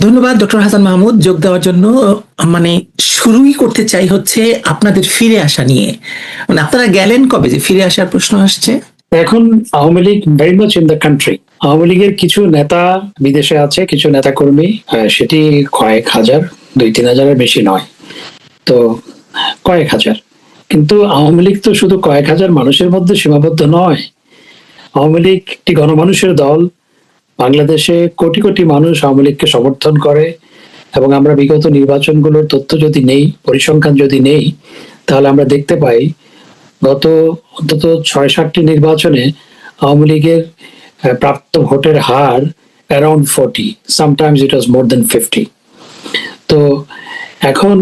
ধন্যবাদ ডক্টর হাসান মাহমুদ যোগ দেওয়ার জন্য। মানে শুরুই করতে চাই হচ্ছে আপনাদের ফিরে আসা নিয়ে। মানে আপনারা গেলেন কবে যে ফিরে আসার প্রশ্ন আসছে? এখন Awami League very much in the country. Awami লীগের কিছু নেতা বিদেশে আছে, কিছু নেতা কর্মী, সেটি কয়েক হাজার, 2-3 হাজারের বেশি নয়, তো কয়েক হাজার। কিন্তু আওয়ামী লীগ তো শুধু কয়েক হাজার মানুষের মধ্যে সীমাবদ্ধ নয়। আওয়ামী লীগ একটি গণমানুষের দল। বাংলাদেশে কোটি কোটি মানুষ আওয়ামী লীগকে সমর্থন করে, এবং আমরা বিগত নির্বাচনগুলোর তথ্য যদি নেই, পরিসংখ্যান যদি নেই, তাহলে আমরা দেখতে পাই গত অন্তত 6-7টি নির্বাচনে আওয়ামী লীগের প্রাপ্ত ভোটের হার অ্যারাউন্ড 40, সামটাইমস ইট ওয়াজ মোর দেন 50। তো এখন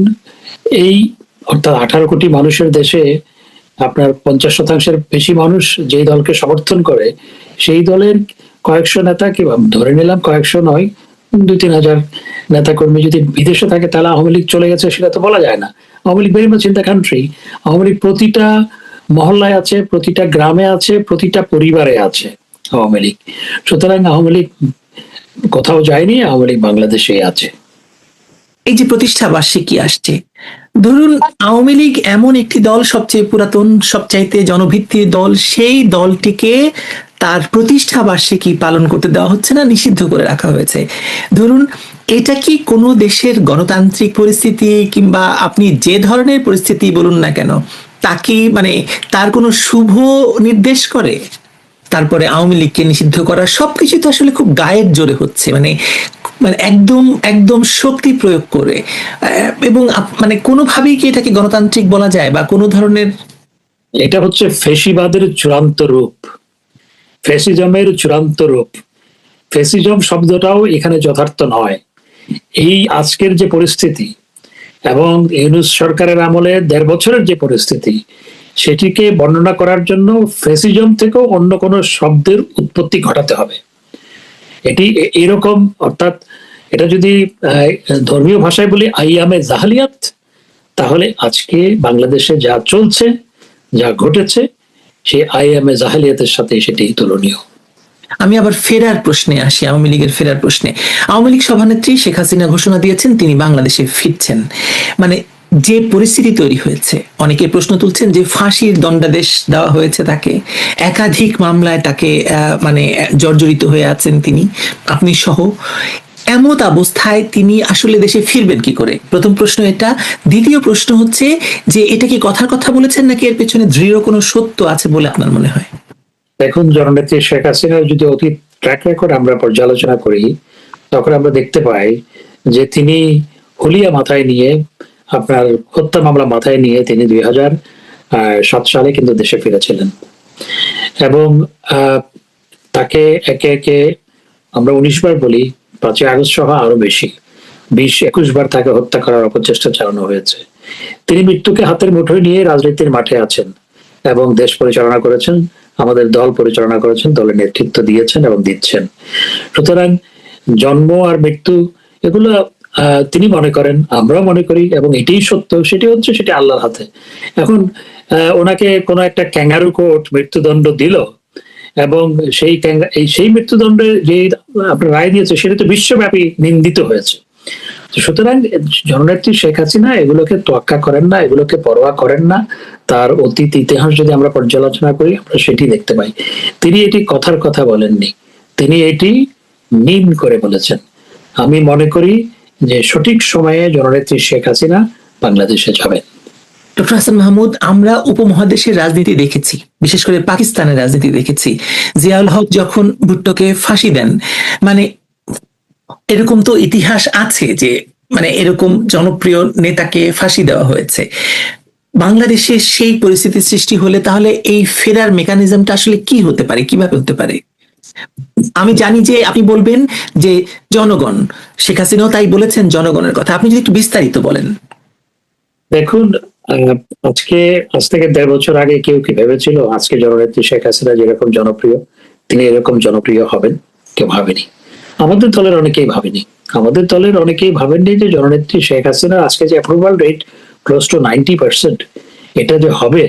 এই অর্থাৎ 18 কোটি মানুষের দেশে আপনার 50% বেশি মানুষ যেই দলকে সমর্থন করে, সেই দলের কয়েকশো নেতা, কি ধরে নিলাম কয়েকশো নয়, 2-3 হাজার নেতা কর্মী যদি বিদেশে থাকে, তাহলে আওয়ামী লীগ চলে গেছে সেটা তো বলা যায় না। Awami League very much in the country. Awami League প্রতিটা মহল্লায় আছে, প্রতিটা গ্রামে আছে, প্রতিটা পরিবারে আছে আওয়ামী লীগ। সুতরাং আওয়ামী লীগ কোথাও যায়নি, আওয়ামী লীগ বাংলাদেশেই আছে। এই যে প্রতিষ্ঠা বার্ষিকী আসছে, ধরুন আওয়ামী লীগ এমন একটি দল, সবচেয়ে পুরাতন, সবচাইতে জনভিত্তির দল, সেই দলটিকে তার প্রতিষ্ঠা বার্ষিকী পালন করতে দেওয়া হচ্ছে না, নিষিদ্ধ করে রাখা হয়েছে। ধরুন এটা কি কোনো দেশের গণতান্ত্রিক পরিস্থিতি কিংবা আপনি যে ধরনের পরিস্থিতি বলুন না কেন, তা কি মানে তার কোনো শুভ নির্দেশ করে? তারপরে আওয়ামী লীগকে নিষিদ্ধ করা সবকিছু তো আসলে খুব গায়ের জোরে হচ্ছে, মানে মানে একদম একদম শক্তি প্রয়োগ করে। এবং মানে কোনোভাবেই কি এটাকে গণতান্ত্রিক বলা যায় বা কোনো ধরনের? এটা হচ্ছে ফ্যাসিবাদের চূড়ান্ত রূপ, ফ্যাসিজমের চূড়ান্ত রূপ। ফ্যাসিজম শব্দটাও এখানে যথার্থ নয়। এই আজকের যে পরিস্থিতি এবং ইউনূস সরকারের আমলে 1.5 বছরের যে পরিস্থিতি, সেটিকে বর্ণনা করার জন্য ফ্যাসিজম থেকেও অন্য কোনো শব্দের উৎপত্তি ঘটাতে হবে। এটি এরকম, অর্থাৎ এটা যদি ধর্মীয় ভাষায় বলি আইয়ামে জাহালিয়াত, তাহলে আজকে বাংলাদেশে যা চলছে, যা ঘটেছে, সেই আইয়ামে জাহালিয়াতের সাথে সেটি তুলনীয়। আমি আবার ফেরার প্রশ্নে আসি, আওয়ামী লীগের ফেরার প্রশ্নে। আওয়ামী লীগ সভানেত্রী শেখ হাসিনা ঘোষণা দিয়েছেন তিনি বাংলাদেশে ফিরছেন। মানে যে পরিস্থিতি তৈরি হয়েছে, অনেকে প্রশ্ন তুলছেন যে ফাঁসির দণ্ডাদেশ দেওয়া হয়েছে তাকে, একাধিক মামলায় তাকে মানে জর্জরিত হয়ে আছেন তিনি, আপনি সহ। এমত অবস্থায় তিনি আসলে দেশে ফিরবেন কি করে? প্রথম প্রশ্ন এটা। দ্বিতীয় প্রশ্ন হচ্ছে যে এটা কি কথার কথা বলেছেন নাকি এর পেছনে দৃঢ় কোনো সত্য আছে বলে আপনার মনে হয়? দেখুন, জননেত্রী শেখ হাসিনার যদি অতীত ট্র্যাক রেকর্ড আমরা পর্যালোচনা করি, তখন আমরা দেখতে পাই যে তিনি হুলিয়া মাথায় নিয়ে, আপনার হত্যা মামলা মাথায় নিয়ে তিনি 2007 সালে কিন্তু দেশে ফিরেছিলেন, এবং তাকে একে একে আমরা 19 বার বলি, 5ই আগস্ট সহ আরো বেশি 20-21 বার তাকে হত্যা করার অপচেষ্টা চালানো হয়েছে। তিনি মৃত্যুকে হাতের মুঠোয় নিয়ে রাজনীতির মাঠে আছেন এবং দেশ পরিচালনা করেছেন, আমাদের দল পরিচালনা করেছেন, দলের নেতৃত্ব দিয়েছেন এবং দিচ্ছেন। সুতরাং জন্ম আর মৃত্যু এগুলো তিনি মনে করেন, আমরাও মনে করি, এবং এটাই সত্য, সেটি হচ্ছে সেটি আল্লাহর হাতে। এখন ওনাকে কোনো একটা ক্যাঙ্গারু কোর্ট মৃত্যুদণ্ড দিল, এবং সেই মৃত্যুদণ্ডে যে আপনার রায় দিয়েছে সেটা তো বিশ্বব্যাপী নিন্দিত হয়েছে। সুতরাং জননেত্রী শেখ হাসিনা এগুলোকে তোয়াক্কা করেন না, এগুলোকে পরোয়া করেন না। তার অতীত ইতিহাস যদি আমরা পর্যালোচনা করি, আমরা সেটি দেখতে পাই। তিনি এটি কথার কথা বলেননি, তিনি এটি মিন করে বলেছেন। আমি মনে করি যে সঠিক সময়ে জননেত্রী শেখ হাসিনা বাংলাদেশে যাবেন। ডক্টর হাসান মাহমুদ, আমরা উপমহাদেশের রাজনীতি দেখেছি, বিশেষ করে পাকিস্তানের রাজনীতি দেখেছি। জিয়াউল হক যখন ভুট্টোকে ফাঁসি দেন, মানে এরকম তো ইতিহাস আছে যে মানে এরকম জনপ্রিয় নেতাকে ফাঁসি দেওয়া হয়েছে। বাংলাদেশে সেই পরিস্থিতির সৃষ্টি হলে তাহলে এই ফেরার মেকানিজমটা আসলে কি হতে পারে, কিভাবে হতে পারে? আমি জানি যে আপনি বলবেন যে জনগণ, শেখ হাসিনাও তাই বলেছেন, জনগণের কথা। আপনি যদি একটু বিস্তারিত বলেন। দেখুন, আজ থেকে 1.5 বছর আগে কেউ কি ভেবেছিল আজকে জননেত্রী শেখ হাসিনা যেরকম জনপ্রিয়, তিনি এরকম জনপ্রিয় হবেন? কেউ ভাবেনি। আমাদের দলের অনেকেই ভাবেনি। আমাদের দলের অনেকেই ভাবেননি যে জননেত্রী শেখ হাসিনার আজকে যে অ্যাপ্রুভাল রেট ক্লোজ টু 90%, এটা যে হবে,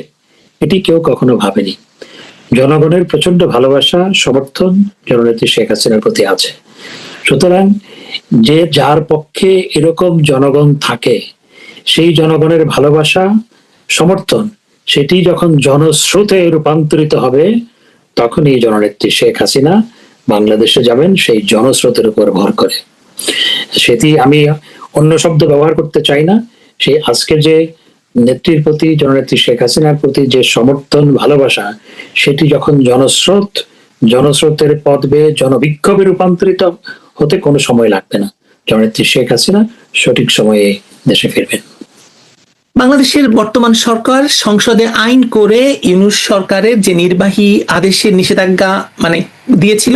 এটি কেউ কখনো ভাবেনি। জনগণের প্রচন্ড ভালোবাসা, সমর্থন জননেত্রী শেখ হাসিনার প্রতি আছে। সুতরাং যে যার পক্ষে এরকম জনগণ থাকে, সেই জনগণের ভালোবাসা, সমর্থন, সেটি যখন জনস্রোতে রূপান্তরিত হবে, তখন এই জননেত্রী শেখ হাসিনা বাংলাদেশে যাবেন সেই জনস্রোতের উপর ভর করে। সেটি আমি অন্য শব্দ ব্যবহার করতে চাই না। সেই আজকে যে নেত্রীর প্রতি, জননেত্রী শেখ হাসিনার প্রতি যে সমর্থন, ভালোবাসা, সেটি যখন জনস্রোতের পথ বেয়ে জনবিক্ষোভে রূপান্তরিত হতে কোনো সময় লাগবে না। জননেত্রী শেখ হাসিনা সঠিক সময়ে দেশে ফিরবেন। বাংলাদেশের বর্তমান সরকার সংসদে আইন করে ইউনূস সরকারের যে নির্বাহী আদেশের নিষেধাজ্ঞা দিয়েছিল,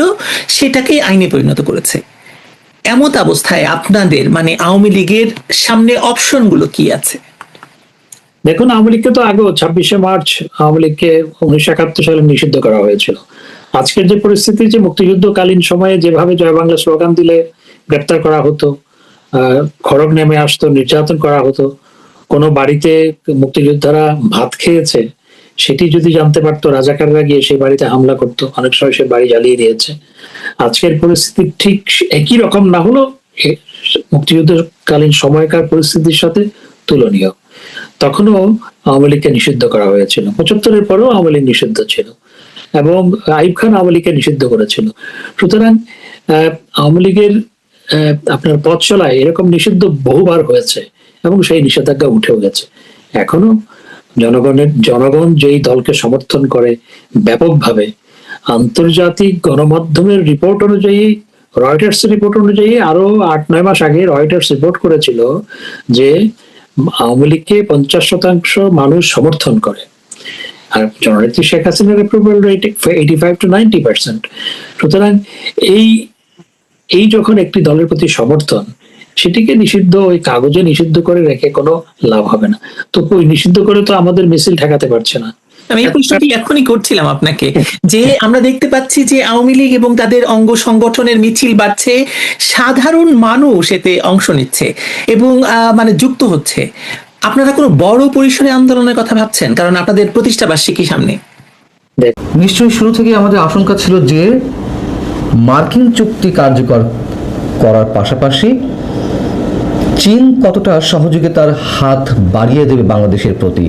সেটাকে আইনে পরিণত করেছে। এমত অবস্থায় আপনাদের আওয়ামী লীগের সামনে অপশনগুলো কি আছে? দেখুন, আওয়ামী লীগকে তো আগেও 26শে মার্চ আওয়ামী লীগকে 1971 সালে নিষিদ্ধ করা হয়েছিল। আজকের যে পরিস্থিতি, যে মুক্তিযুদ্ধকালীন সময়ে যেভাবে জয় বাংলা স্লোগান দিলে গ্রেপ্তার করা হতো, খড়গ নেমে আসতো, নির্যাতন করা হতো, কোনো বাড়িতে মুক্তিযোদ্ধারা ভাত খেয়েছে সেটি যদি জানতে পারতো, রাজাকাররা গিয়ে সেই বাড়িতে হামলা করতো, অনেক সময় সে বাড়ি জ্বালিয়ে দিয়েছে। আজকের পরিস্থিতি ঠিক একই রকম না হলো মুক্তিযুদ্ধকালীন সময়কার পরিস্থিতির সাথে তুলনীয়। তখনও আওয়ামী লীগকে নিষিদ্ধ করা হয়েছিল, 75-এর পরেও আওয়ামী লীগ নিষিদ্ধ ছিল এবং আইয়ুব খান আওয়ামী লীগকে নিষিদ্ধ করেছিল। সুতরাং আওয়ামী লীগের আপনার পথ চলায় এরকম নিষিদ্ধ বহুবার হয়েছে এবং সেই নিষেধাজ্ঞা উঠেও গেছে। এখনো জনগণ যেই দলকে সমর্থন করে ব্যাপকভাবে, আন্তর্জাতিক গণমাধ্যমের রিপোর্ট অনুযায়ী, রয়টার্স রিপোর্ট অনুযায়ী আরো 8-9 মাস আগে রয়টার্স রিপোর্ট করেছিল যে আওয়ামী লীগকে 50% মানুষ সমর্থন করে, আর জননেত্রী শেখ হাসিনার অ্যাপ্রুভাল রেট 85-90%। সুতরাং এই যখন একটি দলের প্রতি সমর্থন, সেটিকে নিষিদ্ধ, ওই কাগজে নিষিদ্ধ করে রেখে কোনো লাভ হবে না। তো ওই নিষিদ্ধ করে তো আমাদের মিছিল ঠেকাতে পারছে না। আমি এই প্রশ্নটি এখনই করছিলাম আপনাকে, যে আমরা দেখতে পাচ্ছি যে আওয়ামী লীগ এবং তাদের অঙ্গ সংগঠনের মিছিল বাড়ছে, সাধারণ মানুষ এতে অংশ নিচ্ছে এবং যুক্ত হচ্ছে। আপনারা কোনো বড় পরিসরে আন্দোলনের কথা ভাবছেন? কারণ আপনাদের প্রতিষ্ঠা বার্ষিকী সামনে। নিশ্চয়ই শুরু থেকে আমাদের আশঙ্কা ছিল যে মার্কিন চুক্তি কার্যকর করার পাশাপাশি চীন কতটা সহযোগিতার হাত বাড়িয়ে দেবে বাংলাদেশের প্রতি,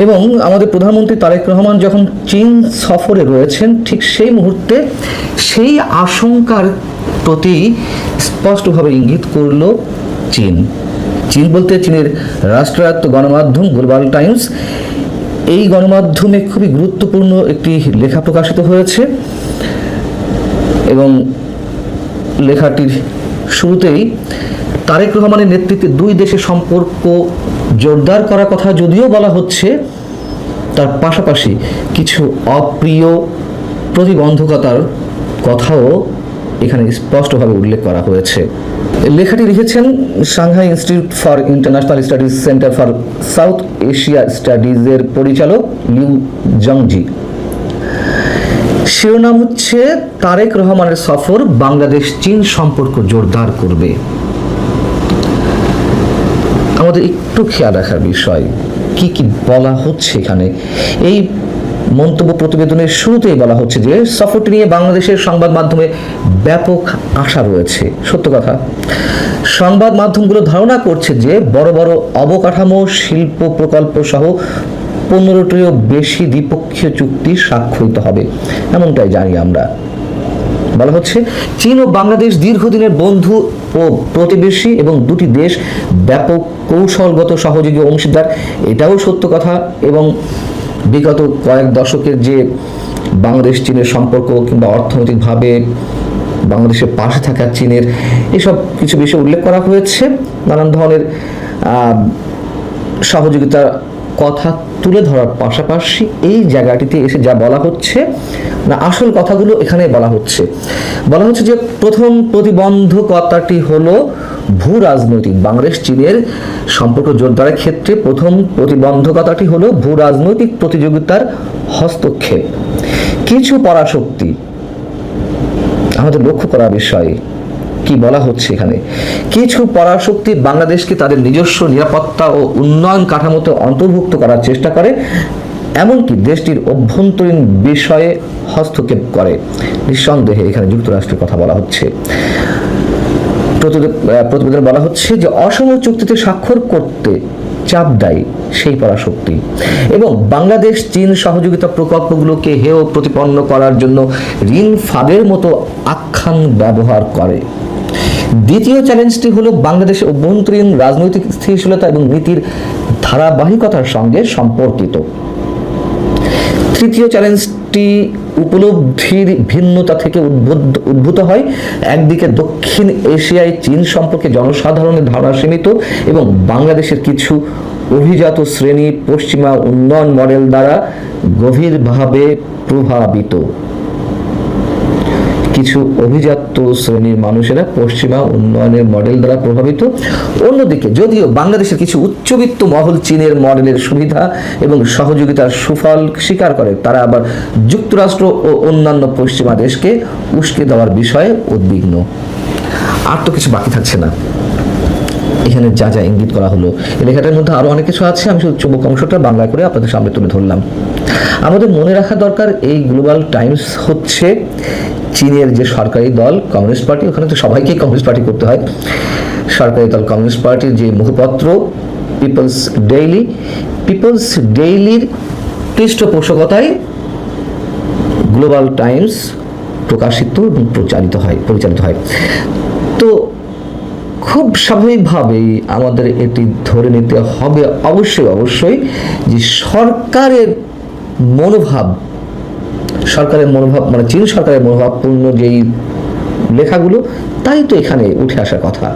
এবং আমাদের প্রধানমন্ত্রী তারেক রহমান যখন চীন সফরে রয়েছেন, ঠিক সেই মুহূর্তে সেই আশঙ্কার প্রতি স্পষ্টভাবে ইঙ্গিত করল চীন। চীন বলতে চীনের রাষ্ট্রায়ত্ত গণমাধ্যম গ্লোবাল টাইমস, এই গণমাধ্যমে খুবই গুরুত্বপূর্ণ একটি লেখা প্রকাশিত হয়েছে এবং লেখাটির শুরুতেই তারেক রহমানের নেতৃত্বে দুই দেশের সম্পর্ক জোরদার করার কথা যদিও বলা হচ্ছে, তার পাশাপাশি কিছু অপ্রিয় প্রতিবন্ধকতার কথাও এখানে স্পষ্টভাবে উল্লেখ করা হয়েছে। লেখাটি লিখেছেন Shanghai institute for international studies center for South Asia স্টাডিজের পরিচালক লিউ জংজি। শিরোনাম হচ্ছে তারেক রহমানের সফর বাংলাদেশ চীন সম্পর্ক জোরদার করবে। আমাদের একটু খেয়াল রাখার বিষয়, কি কি বলা হচ্ছে এখানে। এই মন্তব্য প্রতিবেদনের শুরুতেই বলা হচ্ছে যে সফরটি নিয়ে বাংলাদেশের সংবাদ মাধ্যমে ব্যাপক আশা রয়েছে। সত্য কথা, সংবাদ মাধ্যমগুলো ধারণা করছে যে বড় বড় অবকাঠামো, শিল্প প্রকল্প সহ 15টিরও বেশি দ্বিপক্ষীয় চুক্তি স্বাক্ষরিত হবে, এমনটাই জানি আমরা। বলা হচ্ছে চীন ও বাংলাদেশ দীর্ঘদিনের বন্ধু ও প্রতিবেশী এবং দুটি দেশ ব্যাপক কৌশলগত সহযোগী অংশীদার, এটাও সত্য কথা। এবং বিগত কয়েক দশকের যে বাংলাদেশ চীনের সম্পর্ক কিংবা অর্থনৈতিকভাবে বাংলাদেশের পাশে থাকা চীনের এসব কিছু বিষয় উল্লেখ করা হয়েছে। নানান ধরনের সহযোগিতার কথা তুলে ধরার পাশাপাশি এই জায়গাটিতে এসে যা বলা হচ্ছে না, আসল কথাগুলো এখানে বলা হচ্ছে যে প্রথম প্রতিবন্ধকতাটি হলো ভূ রাজনৈতিক। বাংলাদেশ চীনের সম্পর্ক জোরদারের ক্ষেত্রে প্রথম প্রতিবন্ধকতাটি হলো ভূ রাজনৈতিক প্রতিযোগিতার হস্তক্ষেপ। কিছু পরাশক্তি, আমাদের লক্ষ্য করা বিষয় কি বলা হচ্ছে এখানে, কিছু পরাশক্তি বাংলাদেশকে তাদের নিজস্ব নিরাপত্তা ও উন্নয়ন কাঠামোতে অন্তর্ভুক্ত করার চেষ্টা করে, এমনকি দেশটির অভ্যন্তরীণ বিষয়ে হস্তক্ষেপ করে। নিঃসন্দেহে এখানে যুক্তরাষ্ট্রের কথা বলা হচ্ছে। প্রতিবেদনে বলা হচ্ছে যে অসম চুক্তিতে স্বাক্ষর করতে চাপ দেয় সেই পরাশক্তি এবং বাংলাদেশ চীন সহযোগিতা প্রকল্পগুলোকে হেয় প্রতিপন্ন করার জন্য ঋণ ফাঁদের মতো আখ্যান ব্যবহার করে। দ্বিতীয় চ্যালেঞ্জটি হলো বাংলাদেশের অভ্যন্তরীণ রাজনৈতিক স্থিতিশীলতা এবং নীতির ধারাবাহিকতার সঙ্গে সম্পর্কিত। তৃতীয় চ্যালেঞ্জটি উপলব্ধির ভিন্নতা থেকে উদ্ভূত হয়। একদিকে দক্ষিণ এশিয়ায় চীন সম্পর্কে জনসাধারণের ধারণা সীমিত এবং বাংলাদেশের কিছু অভিজাত শ্রেণী পশ্চিমা উন্নয়ন মডেল দ্বারা গভীরভাবে প্রভাবিত। কিছু অভিজাত শ্রেণীর মানুষেরা পশ্চিমা উন্নয়নের মডেল দ্বারা প্রভাবিত। অন্যদিকে যদিও বাংলাদেশের কিছু উচ্চবিত্ত মহল চীনের মডেলের সুবিধা এবং সহযোগিতার সুফল স্বীকার করে, তারা আবার যুক্তরাষ্ট্র ও অন্যান্য পশ্চিমা দেশকে উস্কে দেওয়ার বিষয়ে উদ্বিগ্ন। আর তো কিছু বাকি থাকছে না, এখানে যা যা ইঙ্গিত করা হলো। এই লেখাটার মধ্যে আরো অনেক কিছু আছে, আমি শুধু চুম্বক অংশটা বাংলা করে আপনাদের সামনে তুলে ধরলাম। আমাদের মনে রাখা দরকার, এই গ্লোবাল টাইমস হচ্ছে চীনের যে সরকারি দল কমিউনিস্ট পার্টি, ওখানে তো সবাইকেই কমিউনিস্ট পার্টি করতে হয়, সরকারি দল কমিউনিস্ট পার্টির যে মুখপত্র পিপলস ডেইলির পৃষ্ঠপোষকতায় গ্লোবাল টাইমস প্রকাশিত এবং পরিচালিত হয়। তো খুব স্বাভাবিকভাবেই আমাদের এটি ধরে নিতে হবে অবশ্যই যে সরকারের মনোভাব মানে চীন সরকারের মনোভাবপূর্ণ যেই লেখাগুলো, তাই তো এখানে উঠে আসার কথা।